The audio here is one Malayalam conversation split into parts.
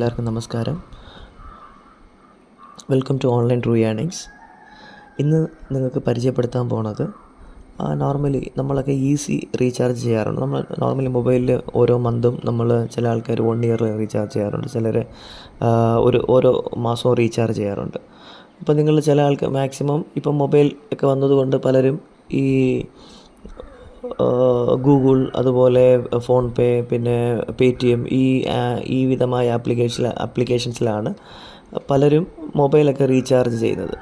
എല്ലാവർക്കും നമസ്കാരം. Welcome to online true earnings. ഇന്ന് നിങ്ങൾക്ക് പരിചയപ്പെടുത്താൻ പോണത് നോർമലി നമ്മളൊക്കെ ഈസി റീചാർജ് ചെയ്യാറുണ്ട്. നമ്മൾ നോർമലി മൊബൈലിൽ ഓരോ മന്തും ചില ആൾക്കാർ 1 ഇയർ റീചാർജ് ചെയ്യാറുണ്ട്, ചിലർ ഓരോ മാസവും റീചാർജ് ചെയ്യാറുണ്ട്. അപ്പോൾ നിങ്ങൾ ചില ആൾക്ക് മാക്സിമം ഇപ്പം മൊബൈൽ ഒക്കെ വന്നതുകൊണ്ട് പലരും ഈ ഗൂഗിൾ, അതുപോലെ ഫോൺ പേ, പിന്നെ പേടിഎം, ഈ വിധമായ ആപ്ലിക്കേഷൻസിലാണ് പലരും മൊബൈലൊക്കെ റീചാർജ് ചെയ്യുന്നത്.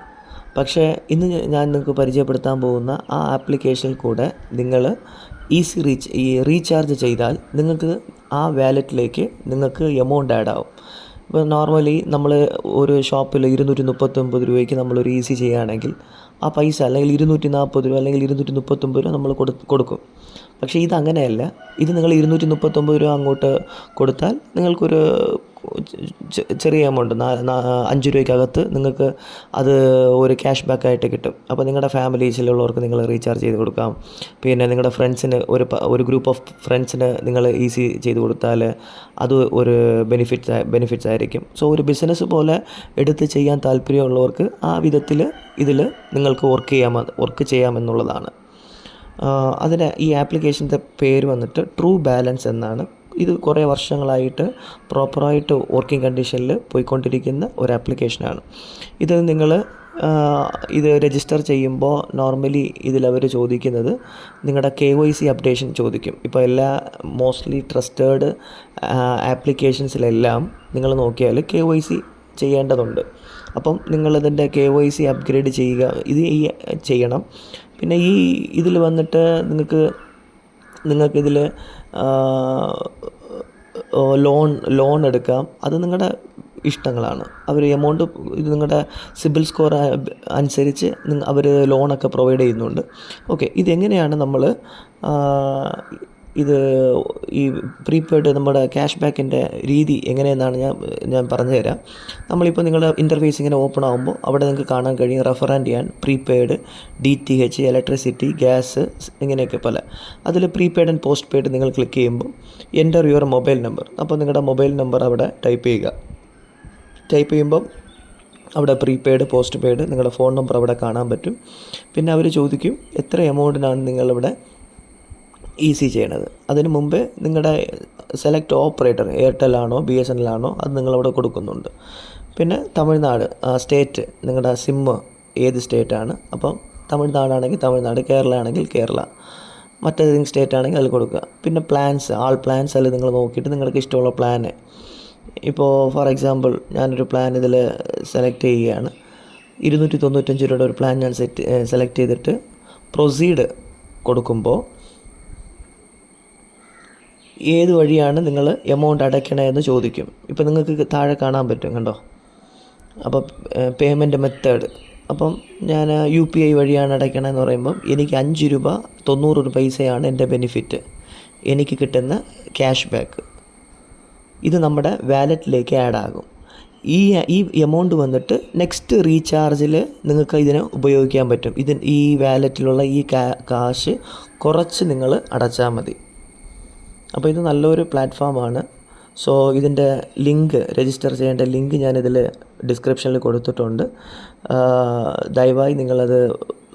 പക്ഷേ ഇന്ന് ഞാൻ നിങ്ങൾക്ക് പരിചയപ്പെടുത്താൻ പോകുന്ന ആ ആപ്ലിക്കേഷനിൽ കൂടെ നിങ്ങൾ ഈ റീചാർജ് ചെയ്താൽ നിങ്ങൾക്ക് ആ വാലറ്റിലേക്ക് നിങ്ങൾക്ക് എമൗണ്ട് ആഡ് ആവും. ഇപ്പോൾ നോർമലി നമ്മൾ ഒരു ഷോപ്പിൽ 239 രൂപയ്ക്ക് നമ്മളൊരു ഈസി ചെയ്യുകയാണെങ്കിൽ ആ പൈസ അല്ലെങ്കിൽ 240 രൂപ അല്ലെങ്കിൽ 239 രൂപ നമ്മൾ കൊടുക്കും. പക്ഷേ ഇതങ്ങനെയല്ല. ഇത് നിങ്ങൾ 239 രൂപ അങ്ങോട്ട് കൊടുത്താൽ നിങ്ങൾക്കൊരു ചെറിയ എമൗണ്ട് 5 രൂപയ്ക്കകത്ത് നിങ്ങൾക്ക് അത് ഒരു ക്യാഷ് ബാക്ക് ആയിട്ട് കിട്ടും. അപ്പോൾ നിങ്ങളുടെ ഫാമിലീസിലുള്ളവർക്ക് നിങ്ങൾ റീചാർജ് ചെയ്ത് കൊടുക്കാം. പിന്നെ നിങ്ങളുടെ ഫ്രണ്ട്സിന് ഒരു ഗ്രൂപ്പ് ഓഫ് ഫ്രണ്ട്സിന് നിങ്ങൾ ഈസി ചെയ്ത് കൊടുത്താൽ അത് ഒരു ബെനിഫിറ്റ്സ് ആയിരിക്കും. സോ ഒരു ബിസിനസ് പോലെ എടുത്ത് ചെയ്യാൻ താല്പര്യമുള്ളവർക്ക് ആ വിധത്തിൽ ഇതിൽ നിങ്ങൾക്ക് വർക്ക് ചെയ്യാമെന്നുള്ളതാണ്. ഈ ആപ്ലിക്കേഷൻ്റെ പേര് വന്നിട്ട് ട്രൂ ബാലൻസ് എന്നാണ്. ഇത് കുറേ വർഷങ്ങളായിട്ട് പ്രോപ്പറായിട്ട് വർക്കിംഗ് കണ്ടീഷനിൽ പോയിക്കൊണ്ടിരിക്കുന്ന ഒരു ആപ്ലിക്കേഷനാണ്. ഇത് നിങ്ങൾ ഇത് രജിസ്റ്റർ ചെയ്യുമ്പോൾ നോർമലി ഇതിലവർ ചോദിക്കുന്നത് നിങ്ങളുടെ KYC അപ്ഡേഷൻ ചോദിക്കും. ഇപ്പോൾ എല്ലാ മോസ്റ്റ്ലി ട്രസ്റ്റേഡ് ആപ്ലിക്കേഷൻസിലെല്ലാം നിങ്ങൾ നോക്കിയാൽ KYC ചെയ്യേണ്ടതുണ്ട്. അപ്പം നിങ്ങളിതിൻ്റെ KYC അപ്ഗ്രേഡ് ചെയ്യണം. പിന്നെ ഇതിൽ വന്നിട്ട് നിങ്ങൾക്കിതിൽ ലോൺ എടുക്കാം. അത് നിങ്ങളുടെ ഇഷ്ടങ്ങളാണ്. അവർ എമൗണ്ട് ഇത് നിങ്ങളുടെ സിബിൽ സ്കോർ അനുസരിച്ച് അവർ ലോണൊക്കെ പ്രൊവൈഡ് ചെയ്യുന്നുണ്ട്. ഓക്കെ, ഇതെങ്ങനെയാണ് നമ്മൾ ഈ പ്രീപെയ്ഡ് നമ്മുടെ ക്യാഷ് ബാക്കിൻ്റെ രീതി എങ്ങനെയെന്നാണ് ഞാൻ പറഞ്ഞു തരാം. നമ്മളിപ്പോൾ നിങ്ങളുടെ ഇൻ്റർഫേസ് ഇങ്ങനെ ഓപ്പൺ ആകുമ്പോൾ അവിടെ നിങ്ങൾക്ക് കാണാൻ കഴിയും റെഫർ ആൻഡ് ചെയ്യാൻ പ്രീപെയ്ഡ്, DTH, ഇലക്ട്രിസിറ്റി, ഗ്യാസ്, ഇങ്ങനെയൊക്കെ പല. അതിൽ പ്രീപെയ്ഡ് ആൻഡ് പോസ്റ്റ് പെയ്ഡ് നിങ്ങൾ ക്ലിക്ക് ചെയ്യുമ്പോൾ എൻ്റർ യുവർ മൊബൈൽ നമ്പർ. അപ്പോൾ നിങ്ങളുടെ മൊബൈൽ നമ്പർ അവിടെ ടൈപ്പ് ചെയ്യുമ്പം അവിടെ പ്രീപെയ്ഡ്, പോസ്റ്റ് പെയ്ഡ്, നിങ്ങളുടെ ഫോൺ നമ്പർ അവിടെ കാണാൻ പറ്റും. പിന്നെ അവർ ചോദിക്കും എത്ര എമൗണ്ടിനാണ് നിങ്ങളിവിടെ ഈസി ചെയ്യണത്. അതിന് മുമ്പേ നിങ്ങളുടെ സെലക്ട് ഓപ്പറേറ്റർ, എയർടെൽ ആണോ BSNL ആണോ അത് നിങ്ങളവിടെ കൊടുക്കുന്നുണ്ട്. പിന്നെ തമിഴ്നാട് സ്റ്റേറ്റ്, നിങ്ങളുടെ സിം ഏത് സ്റ്റേറ്റാണ്. അപ്പം തമിഴ്നാടാണെങ്കിൽ തമിഴ്നാട്, കേരള ആണെങ്കിൽ കേരള, മറ്റേതെങ്കിലും സ്റ്റേറ്റ് ആണെങ്കിൽ അതിൽ കൊടുക്കുക. പിന്നെ ആൾ പ്ലാൻസ് അതിൽ നിങ്ങൾ നോക്കിയിട്ട് നിങ്ങൾക്ക് ഇഷ്ടമുള്ള പ്ലാന്, ഇപ്പോൾ ഫോർ എക്സാമ്പിൾ ഞാനൊരു പ്ലാൻ ഇതിൽ സെലക്ട് ചെയ്യുകയാണ്. 295 രൂപയുടെ ഒരു പ്ലാൻ ഞാൻ സെലക്ട് ചെയ്തിട്ട് പ്രൊസീഡ് കൊടുക്കുമ്പോൾ ഏത് വഴിയാണ് നിങ്ങൾ എമൗണ്ട് അടയ്ക്കണമെന്ന് ചോദിക്കും. ഇപ്പോൾ നിങ്ങൾക്ക് താഴെ കാണാൻ പറ്റും, കണ്ടോ. അപ്പോൾ പേയ്മെൻറ്റ് മെത്തേഡ്, അപ്പം ഞാൻ UPI വഴിയാണ് അടയ്ക്കണമെന്ന് പറയുമ്പം എനിക്ക് 5 രൂപ 90 പൈസയാണ് എൻ്റെ ബെനിഫിറ്റ്, എനിക്ക് കിട്ടുന്ന ക്യാഷ് ബാക്ക്. ഇത് നമ്മുടെ വാലറ്റിലേക്ക് ആഡ് ആകും. ഈ എമൗണ്ട് വന്നിട്ട് നെക്സ്റ്റ് റീചാർജിൽ നിങ്ങൾക്ക് ഇതിനെ ഉപയോഗിക്കാൻ പറ്റും. ഈ വാലറ്റിലുള്ള ഈ കാശ് കുറച്ച് നിങ്ങൾ അടച്ചാൽ മതി. അപ്പോൾ ഇത് നല്ലൊരു പ്ലാറ്റ്ഫോമാണ്. സോ ഇതിൻ്റെ രജിസ്റ്റർ ചെയ്യേണ്ട ലിങ്ക് ഞാനിതിൽ ഡിസ്ക്രിപ്ഷനിൽ കൊടുത്തിട്ടുണ്ട്. ദയവായി നിങ്ങളത്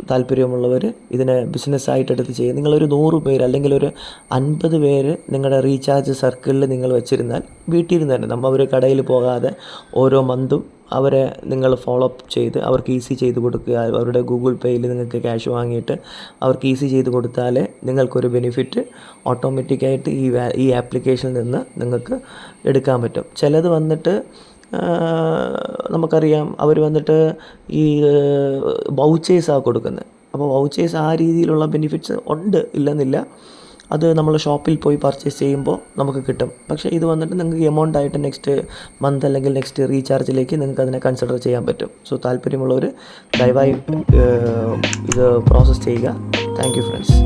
താല്പര്യമുള്ളവർ ഇതിനെ ബിസിനസ്സായിട്ട് എടുത്ത് ചെയ്യും. നിങ്ങളൊരു 100 പേര് അല്ലെങ്കിൽ ഒരു 50 പേര് നിങ്ങളുടെ റീചാർജ് സർക്കിളിൽ നിങ്ങൾ വെച്ചിരുന്നാൽ വീട്ടിലിരുന്ന് തന്നെ അവർ കടയിൽ പോകാതെ ഓരോ മന്തും അവരെ നിങ്ങൾ ഫോളോ അപ്പ് ചെയ്ത് അവർക്ക് ഈസി ചെയ്ത് കൊടുക്കുക. അവരുടെ ഗൂഗിൾ പേയിൽ നിങ്ങൾക്ക് ക്യാഷ് വാങ്ങിയിട്ട് അവർക്ക് ഈസി ചെയ്ത് കൊടുത്താലേ നിങ്ങൾക്കൊരു ബെനിഫിറ്റ് ഓട്ടോമാറ്റിക്കായിട്ട് ഈ ആപ്ലിക്കേഷനിൽ നിന്ന് നിങ്ങൾക്ക് എടുക്കാൻ പറ്റും. ചിലത് വന്നിട്ട് നമുക്കറിയാം അവർ വന്നിട്ട് ഈ വൗച്ചേഴ്സാണ് കൊടുക്കുന്നത്. അപ്പോൾ വൗച്ചേഴ്സ് ആ രീതിയിലുള്ള ബെനിഫിറ്റ്സ് ഉണ്ട്, ഇല്ലെന്നില്ല. അത് നമ്മൾ ഷോപ്പിൽ പോയി പർച്ചേസ് ചെയ്യുമ്പോൾ നമുക്ക് കിട്ടും. പക്ഷേ ഇത് വന്നിട്ട് നിങ്ങൾക്ക് എമൗണ്ട് ആയിട്ട് നെക്സ്റ്റ് മന്ത് അല്ലെങ്കിൽ നെക്സ്റ്റ് റീചാർജിലേക്ക് നിങ്ങൾക്ക് അതിനെ കൺസിഡർ ചെയ്യാൻ പറ്റും. സോ താല്പര്യമുള്ളവർ ദയവായി ഇത് പ്രോസസ്സ് ചെയ്യുക. Thank you friends.